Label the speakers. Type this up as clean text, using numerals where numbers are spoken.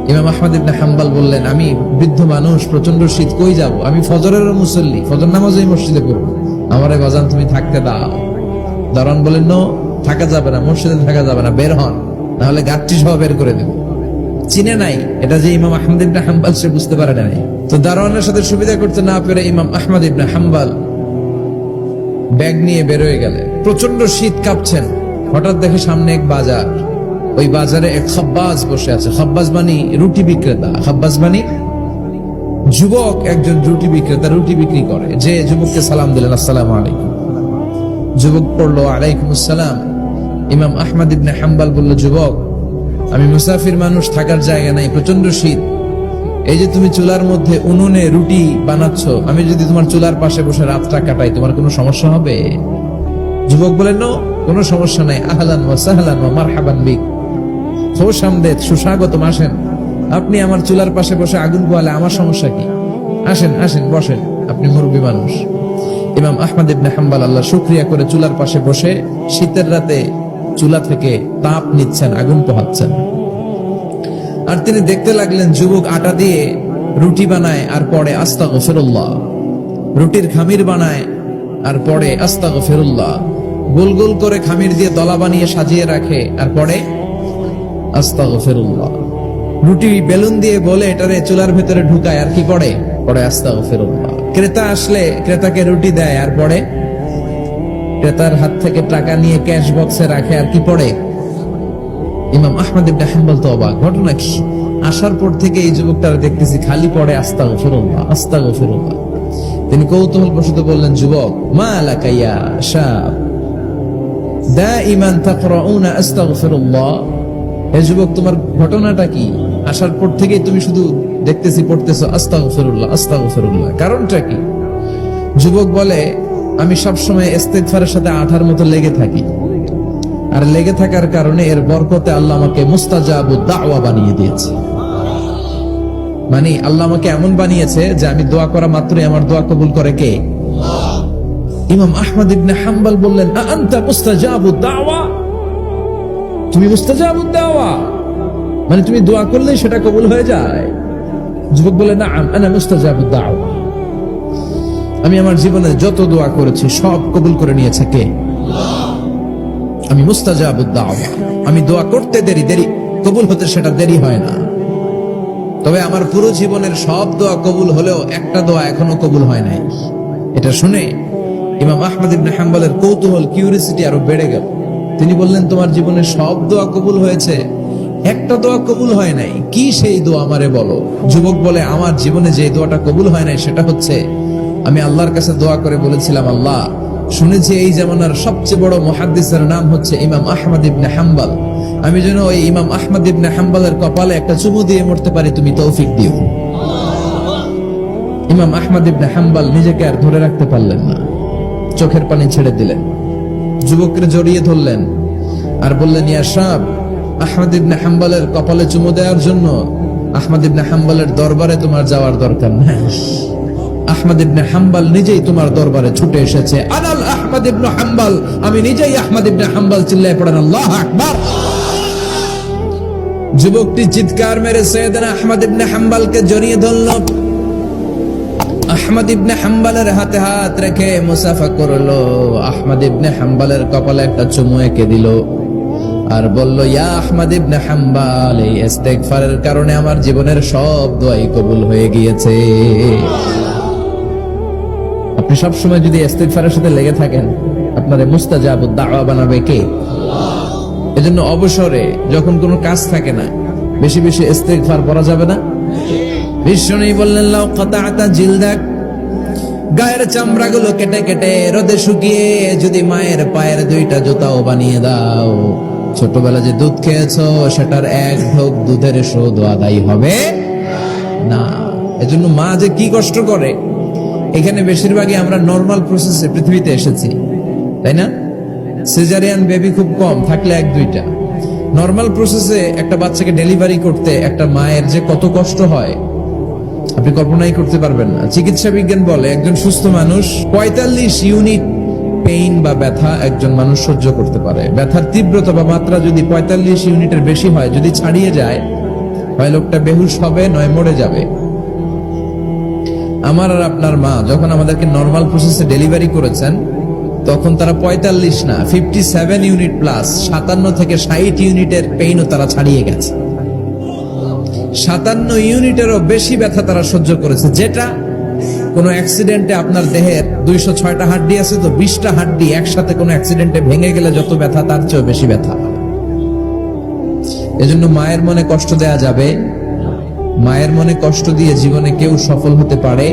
Speaker 1: ইমাম আহমদ ইবনে হাম্বল বললেন, আমি বৃদ্ধ মানুষ, প্রচন্ড শীত, কই যাব? আমি ফজরের মুসল্লি, ফজর নামাজ এই মসজিদে পড়ব, আমারে বাজান তুমি থাকতে দাও। দারোয়ান বলেন, নো, থাকা যাবে না, মসজিদে থাকা যাবে না, বের হন, নাহলে গাঠটি সহ বের করে দেব। চিনে নাই এটা যে ইমাম আহমদ ইবনে হাম্বল, সে বুঝতে পারে নাই। তো দারোয়ানের সাথে সুবিধা করতে না পেরে ইমাম আহমদ ইবনে হাম্বল ব্যাগ নিয়ে বেরোয় গেলেন। প্রচন্ড শীত, কাঁপছেন। হঠাৎ দেখে সামনে এক বাজার, ওই বাজারে এক খাব্বাজ বসে আছে। খাব্বাজ মানে রুটি বিক্রেতা। খাব্বাজ মানে যুবক, একজন রুটি বিক্রেতা, রুটি বিক্রি করে। যে যুবককে সালাম দিলেন, আসসালামু আলাইকুম। যুবক পড়লো, আলাইকুম আসসালাম। ইমাম আহমদ ইবনে হাম্বল বলল, যুবক, আমি মুসাফির মানুষ, থাকার জায়গা নাই, প্রচন্ড শীত। এই যে তুমি চুলার মধ্যে উনুনে রুটি বানাচ্ছ, আমি যদি তোমার চুলার পাশে বসে রাতটা কাটাই, তোমার কোনো সমস্যা হবে? যুবক বলেন, নো, কোনো সমস্যা নাই। আহলান ওয়া সাহলান ওয়া মারহাবান বিক, খোশামদেদ, সুস্বাগতম, আসেন। আপনি আমার চুলার পাশে বসে আগুন পোয়ালে আমার সমস্যা কি? আসেন, আসেন, বসেন, আপনি মুরব্বী মানুষ। ইমাম আহমদ ইবনে হাম্বল আল্লাহ শুকরিয়া করে চুলার পাশে বসে শীতের রাতে চুলা থেকে তাপ নিচ্ছেন, আগুন পোহাচ্ছেন। আর তিনি দেখতে লাগলেন, যুবক আটা দিয়ে রুটি বানায় আর পরে আস্তাগফিরুল্লাহ, রুটির খামির বানায় আর পরে আস্তাগফিরুল্লাহ, গোল গোল করে খামির দিয়ে দলা বানিয়ে সাজিয়ে রাখে আর পরে আস্তাগফিরুল্লাহ, রুটি বেলুন দিয়ে বলে এটারে চুলার ভেতরে ঢুকায় আর কি পড়ে পরে আস্তাগফিরুল্লাহ। ক্রেতা আসলে ক্রেতাকে রুটি দেয় আর পরে ক্রেতার হাত থেকে টাকা নিয়ে ক্যাশ বক্সে রাখে আর কি পড়ে। ইমাম আহমদ ইবনে হাম্বল তো অবাক, ঘটনা কি? আসার পর থেকে এই যুবকটার দেখতেছি খালি পড়ে আস্তাগফিরুল্লাহ, আস্তাগফিরুল্লাহ। তিনি কৌতূহল বশত বললেন, যুবক, মা লাকা ইয়া শাব দাইমান তাকরাউনা আস্তাগফিরুল্লাহ, হে যুবক, তোমার ঘটনাটা কি? আসার পর থেকে তুমি শুধু দেখতেছি পড়তেছো আস্তাগফিরুল্লাহ, আস্তাগফিরুল্লাহ, কারণটা কি? যুবক বলে, আমি সবসময় ইস্তিগফারের সাথে আঠার মতো লেগে থাকি, আর লেগে থাকার কারণে এর বরকতে আল্লাহ আমাকে মুস্তাজাবুদ দাওয়া বানিয়ে দিয়েছে। মানে আল্লাহ আমাকে এমন বানিয়েছে যে আমি দোয়া করা মাত্রই আমার দোয়া কবুল করে কে? আল্লাহ। ইমাম আহমদ ইবনে হাম্বল বললেন, আনতা মুস্তাজাবুদ দাওয়া, তুমি মুস্তাজাবুদ দাওয়া, মানে তুমি দোয়া করলেই সেটা কবুল হয়ে যায়? যুবক বলে, নাআম আনা মুস্তাজাবুদ দাওয়া, আমি আমার জীবনে যত দোয়া করেছি সব কবুল করে নিয়েছে কে? আল্লাহ। আমি মুস্তাজাবুদ দাওয়া, আমি দোয়া করতে দেরি, কবুল হতে সেটা দেরি হয় না। তবে আমার পুরো জীবনের সব দোয়া কবুল হলেও একটা দোয়া এখনো কবুল হয় নাই। এটা শুনে ইমাম আহমদ ইবনে হাম্বলের কৌতূহল, কিউরিসিটি আরো বেড়ে গেল। তিনি বললেন, তোমার জীবনের সব দোয়া কবুল হয়েছে, একটা দোয়া কবুল হয় নাই, কি সেই দোয়া আমারে বলো? যুবক বলে, আমার জীবনে যে দোয়াটা কবুল হয় নাই সেটা হচ্ছে, আমি আল্লাহর কাছে দোয়া করে বলেছিলাম, আল্লাহ, শুনেছি এই জামানার সবচেয়ে বড় মুহাদ্দিসের নাম হচ্ছে ইমাম আহমদ ইবনে হাম্বল, আমি যেন ওই ইমাম আহমদ ইবনে হাম্বলের কপালে একটা চুমু দিয়ে মরতে পারি, তুমি তৌফিক দিও। ইমাম আহমদ ইবনে হাম্বল নিজেকে আর ধরে রাখতে পারলেন না, চোখের পানি ছেড়ে দিলেন, যুবককে জড়িয়ে ধরলেন আর বললেন, ইয়া শাব, আহমদ ইবনে হাম্বলের কপালে চুমু দেওয়ার জন্য আহমদ ইবনে হাম্বলের দরবারে তোমার যাওয়ার দরকার নাই, আহমদ ইবনে হাম্বল নিজেই তোমার দরবারে ছুটে এসেছে। আনাল আহমদ ইবনে হাম্বল, আমি নিজেই আহমদ ইবনে হাম্বল। চিল্লায়ে পড়েন আল্লাহু আকবার। যুবকটি চিৎকার মেরে সাইয়েদনা আহমদ ইবনে হাম্বলকে জড়িয়ে ধরল। আহমদ ইবনে হাম্বলের হাতে হাত রেখে মুসাফা করলো। আহমদ ইবনে হাম্বলের কপালে একটা চুমু এঁকে দিল আর বলল, ইয়া আহমদ ইবনে হাম্বল, এই ইস্তিগফারের কারণে আমার জীবনের সব দোয়াই কবুল হয়ে গিয়েছে। আপনি সবসময় যদি ইস্তিগফারের সাথে লেগে থাকেন, আপনার মুস্তাজাবুদ দাওয়া বানাবে কে? আল্লাহ। এজন্য অবসরে যখন কোনো কাজ থাকে না, বেশি বেশি ইস্তিগফার পড়া যাবে না? বিশ্বনবী বললেন, লাউ কাতাআতা জিলদাক, গায়ের চামড়াগুলো কেটে কেটে রোদে শুকিয়ে যদি মায়ের পায়ের দুইটা জুতাও বানিয়ে দাও, ছোটবেলা যে দুধ খেয়েছো সেটার এক ঢোক দুধের শোধ আদায় হবে না। এজন্য মা যে কি কষ্ট করে, এখানে বেশিরভাগই আমরা নরমাল প্রসেসে পৃথিবীতে এসেছি, তাই না? সিজারিয়ান বেবি খুব কম, থাকলে এক দুইটা। নরমাল প্রসেসে একটা বাচ্চাকে ডেলিভারি করতে একটা মায়ের যে কত কষ্ট হয় আপনি কল্পনাই করতে পারবেন না। চিকিৎসা বিজ্ঞান বলে একজন সুস্থ মানুষ 45 ইউনিট পেইন বা ব্যথা একজন মানুষ সহ্য করতে পারে। ব্যথার তীব্রতা বা মাত্রা যদি 45 ইউনিটের বেশি হয়, যদি ছাড়িয়ে যায় হয় লোকটা বেহুশ হবে নয় মরে যাবে। আমার আর আপনার মা যখন আমাদেরকে নরমাল প্রসেসে ডেলিভারি করেছেন তখন তারা 45 না 57 ইউনিট প্লাস 57 থেকে 60 ইউনিটের পেইনও তারা ছাড়িয়ে গেছে। 57 ইউনিটেরও বেশি ব্যথা তারা সহ্য করেছে, যেটা কোনো অ্যাক্সিডেন্টে আপনার দেহের 206টা হাড্ডি আছে তো 20টা হাড্ডি একসাথে কোনো অ্যাক্সিডেন্টে ভেঙে গেলে যত ব্যথা তার চেয়েও বেশি ব্যথা। এজন্য মায়ের মনে কষ্ট দেয়া যাবে, মায়ের মনে কষ্ট দিয়ে জীবনে কেউ সফল হতে পারে